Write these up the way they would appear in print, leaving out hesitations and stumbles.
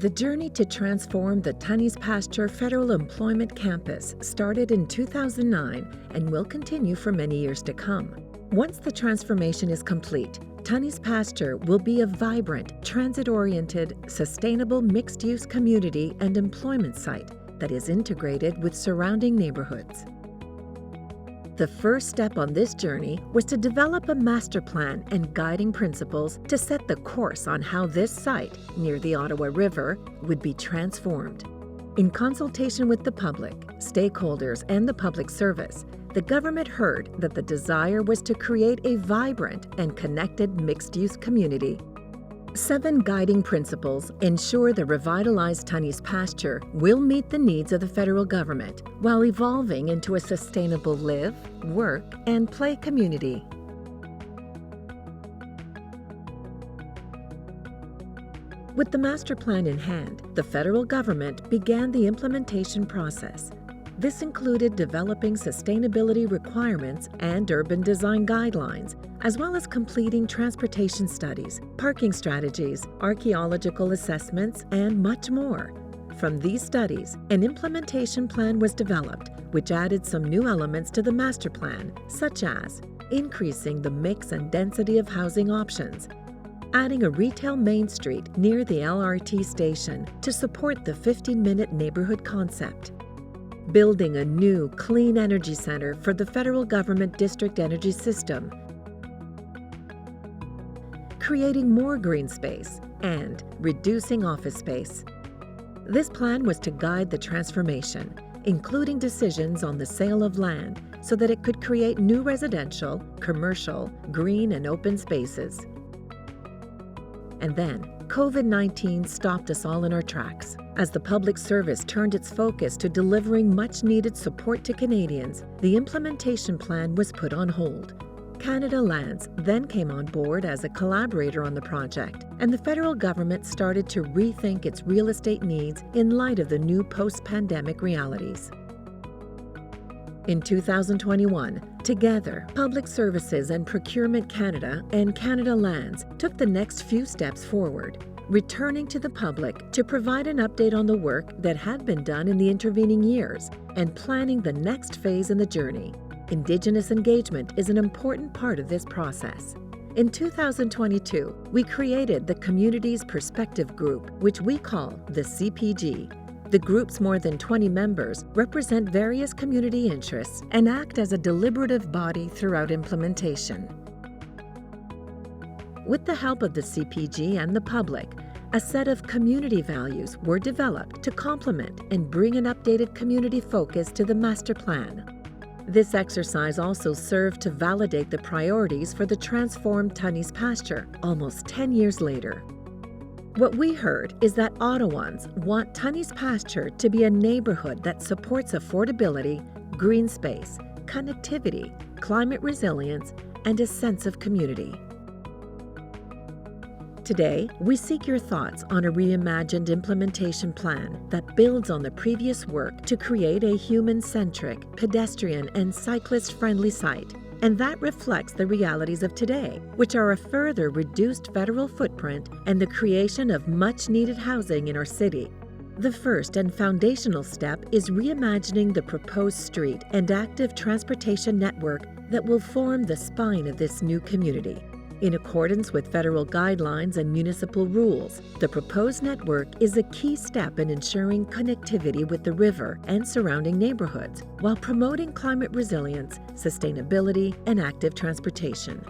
The journey to transform the Tunney's Pasture Federal Employment Campus started in 2009 and will continue for many years to come. Once the transformation is complete, Tunney's Pasture will be a vibrant, transit-oriented, sustainable mixed-use community and employment site that is integrated with surrounding neighborhoods. The first step on this journey was to develop a master plan and guiding principles to set the course on how this site, near the Ottawa River, would be transformed. In consultation with the public, stakeholders, and the public service, the government heard that the desire was to create a vibrant and connected mixed-use community. 7 guiding principles ensure the revitalized Tunney's Pasture will meet the needs of the federal government while evolving into a sustainable live, work, and play community. With the master plan in hand, the federal government began the implementation process. This included developing sustainability requirements and urban design guidelines, as well as completing transportation studies, parking strategies, archaeological assessments, and much more. From these studies, an implementation plan was developed, which added some new elements to the master plan, such as increasing the mix and density of housing options, adding a retail main street near the LRT station to support the 15-minute neighborhood concept, building a new clean energy center for the federal government district energy system, creating more green space, and reducing office space. This plan was to guide the transformation, including decisions on the sale of land so that it could create new residential, commercial, green, and open spaces. And then, COVID-19 stopped us all in our tracks. As the public service turned its focus to delivering much-needed support to Canadians, the implementation plan was put on hold. Canada Lands then came on board as a collaborator on the project, and the federal government started to rethink its real estate needs in light of the new post-pandemic realities. In 2021, together, Public Services and Procurement Canada and Canada Lands took the next few steps forward, returning to the public to provide an update on the work that had been done in the intervening years and planning the next phase in the journey. Indigenous engagement is an important part of this process. In 2022, we created the Community's Perspective Group, which we call the CPG. The group's more than 20 members represent various community interests and act as a deliberative body throughout implementation. With the help of the CPG and the public, a set of community values were developed to complement and bring an updated community focus to the master plan. This exercise also served to validate the priorities for the transformed Tunney's Pasture almost 10 years later. What we heard is that Ottawans want Tunney's Pasture to be a neighborhood that supports affordability, green space, connectivity, climate resilience, and a sense of community. Today, we seek your thoughts on a reimagined implementation plan that builds on the previous work to create a human-centric, pedestrian, and cyclist-friendly site, and that reflects the realities of today, which are a further reduced federal footprint and the creation of much-needed housing in our city. The first and foundational step is reimagining the proposed street and active transportation network that will form the spine of this new community. In accordance with federal guidelines and municipal rules, the proposed network is a key step in ensuring connectivity with the river and surrounding neighborhoods while promoting climate resilience, sustainability, and active transportation.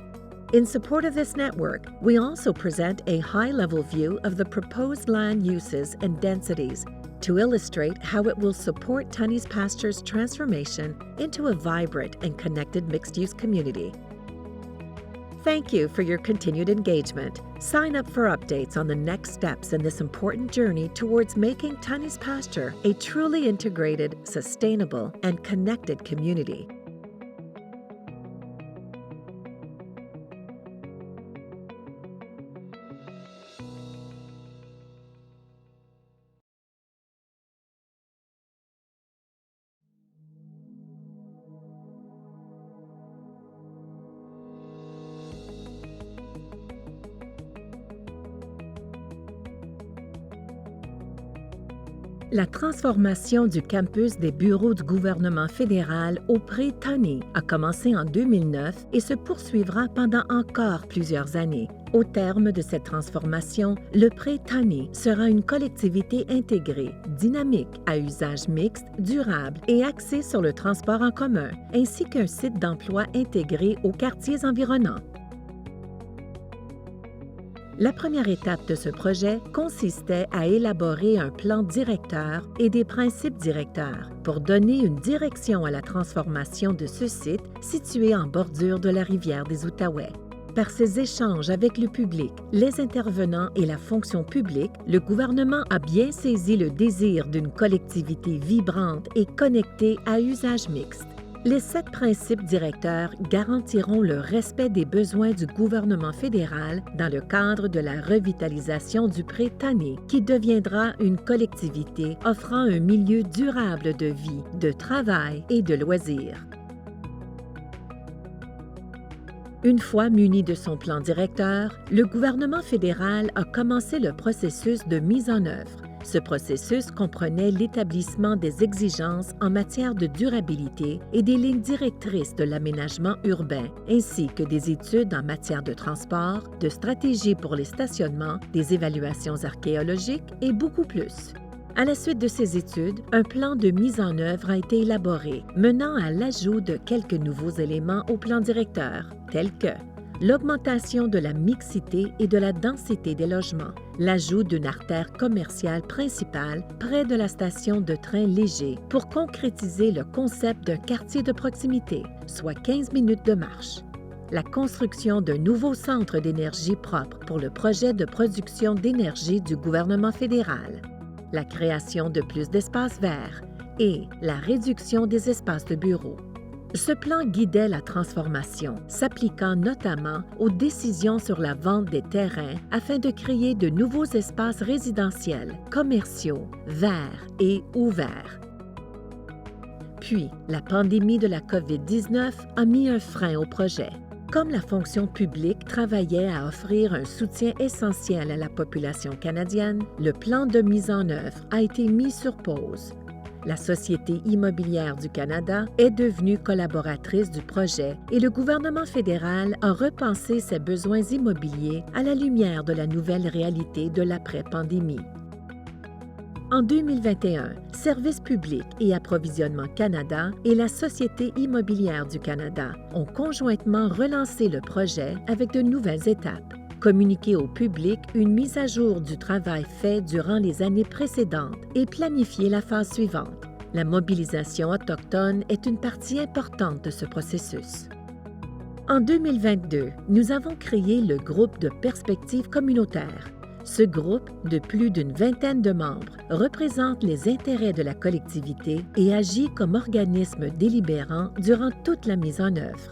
In support of this network, we also present a high-level view of the proposed land uses and densities to illustrate how it will support Tunney's Pasture's transformation into a vibrant and connected mixed-use community. Thank you for your continued engagement. Sign up for updates on the next steps in this important journey towards making Tunney's Pasture a truly integrated, sustainable, and connected community. La transformation du campus des bureaux du gouvernement fédéral au Pré-Tani a commencé en 2009 et se poursuivra pendant encore plusieurs années. Au terme de cette transformation, le Pré-Tani sera une collectivité intégrée, dynamique, à usage mixte, durable et axée sur le transport en commun, ainsi qu'un site d'emploi intégré aux quartiers environnants. La première étape de ce projet consistait à élaborer un plan directeur et des principes directeurs pour donner une direction à la transformation de ce site situé en bordure de la rivière des Outaouais. Par ses échanges avec le public, les intervenants et la fonction publique, le gouvernement a bien saisi le désir d'une collectivité vibrante et connectée à usage mixte. Les 7 principes directeurs garantiront le respect des besoins du gouvernement fédéral dans le cadre de la revitalisation du Pré-Tani, qui deviendra une collectivité offrant un milieu durable de vie, de travail et de loisirs. Une fois muni de son plan directeur, le gouvernement fédéral a commencé le processus de mise en œuvre. Ce processus comprenait l'établissement des exigences en matière de durabilité et des lignes directrices de l'aménagement urbain, ainsi que des études en matière de transport, de stratégies pour les stationnements, des évaluations archéologiques et beaucoup plus. À la suite de ces études, un plan de mise en œuvre a été élaboré, menant à l'ajout de quelques nouveaux éléments au plan directeur, tels que l'augmentation de la mixité et de la densité des logements, l'ajout d'une artère commerciale principale près de la station de train léger pour concrétiser le concept d'un quartier de proximité, soit 15 minutes de marche, la construction d'un nouveau centre d'énergie propre pour le projet de production d'énergie du gouvernement fédéral, la création de plus d'espaces verts et la réduction des espaces de bureaux. Ce plan guidait la transformation, s'appliquant notamment aux décisions sur la vente des terrains afin de créer de nouveaux espaces résidentiels, commerciaux, verts et ouverts. Puis, la pandémie de la COVID-19 a mis un frein au projet. Comme la fonction publique travaillait à offrir un soutien essentiel à la population canadienne, le plan de mise en œuvre a été mis sur pause. La Société immobilière du Canada est devenue collaboratrice du projet et le gouvernement fédéral a repensé ses besoins immobiliers à la lumière de la nouvelle réalité de l'après-pandémie. En 2021, Services publics et Approvisionnement Canada et la Société immobilière du Canada ont conjointement relancé le projet avec de nouvelles étapes. Communiquer au public une mise à jour du travail fait durant les années précédentes et planifier la phase suivante. La mobilisation autochtone est une partie importante de ce processus. En 2022, nous avons créé le groupe de perspectives communautaires. Ce groupe, de plus d'une vingtaine de membres, représente les intérêts de la collectivité et agit comme organisme délibérant durant toute la mise en œuvre.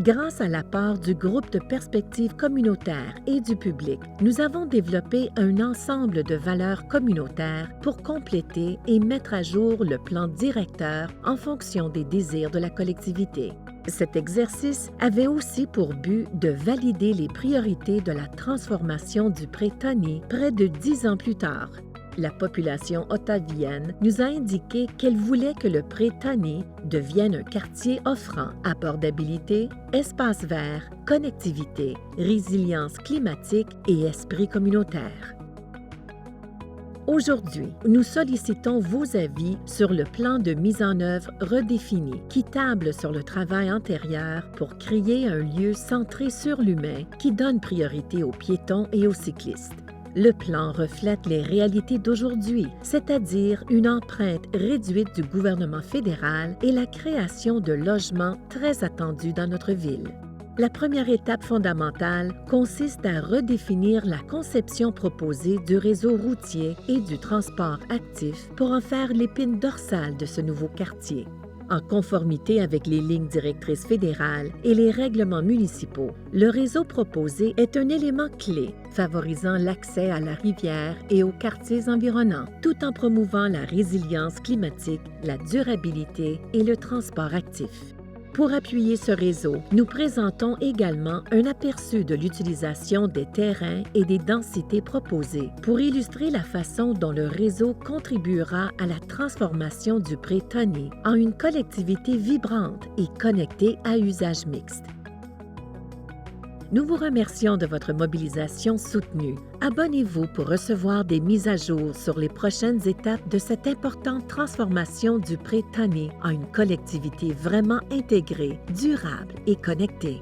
Grâce à l'apport du groupe de perspectives communautaires et du public, nous avons développé un ensemble de valeurs communautaires pour compléter et mettre à jour le plan directeur en fonction des désirs de la collectivité. Cet exercice avait aussi pour but de valider les priorités de la transformation du Pré-Tani près de 10 ans plus tard. La population ottavienne nous a indiqué qu'elle voulait que le Pré-Tani devienne un quartier offrant abordabilité, espace vert, connectivité, résilience climatique et esprit communautaire. Aujourd'hui, nous sollicitons vos avis sur le plan de mise en œuvre redéfini qui table sur le travail antérieur pour créer un lieu centré sur l'humain qui donne priorité aux piétons et aux cyclistes. Le plan reflète les réalités d'aujourd'hui, c'est-à-dire une empreinte réduite du gouvernement fédéral et la création de logements très attendus dans notre ville. La première étape fondamentale consiste à redéfinir la conception proposée du réseau routier et du transport actif pour en faire l'épine dorsale de ce nouveau quartier. En conformité avec les lignes directrices fédérales et les règlements municipaux, le réseau proposé est un élément clé favorisant l'accès à la rivière et aux quartiers environnants, tout en promouvant la résilience climatique, la durabilité et le transport actif. Pour appuyer ce réseau, nous présentons également un aperçu de l'utilisation des terrains et des densités proposées pour illustrer la façon dont le réseau contribuera à la transformation du pré Tony en une collectivité vibrante et connectée à usage mixte. Nous vous remercions de votre mobilisation soutenue. Abonnez-vous pour recevoir des mises à jour sur les prochaines étapes de cette importante transformation du pré Tony en une collectivité vraiment intégrée, durable et connectée.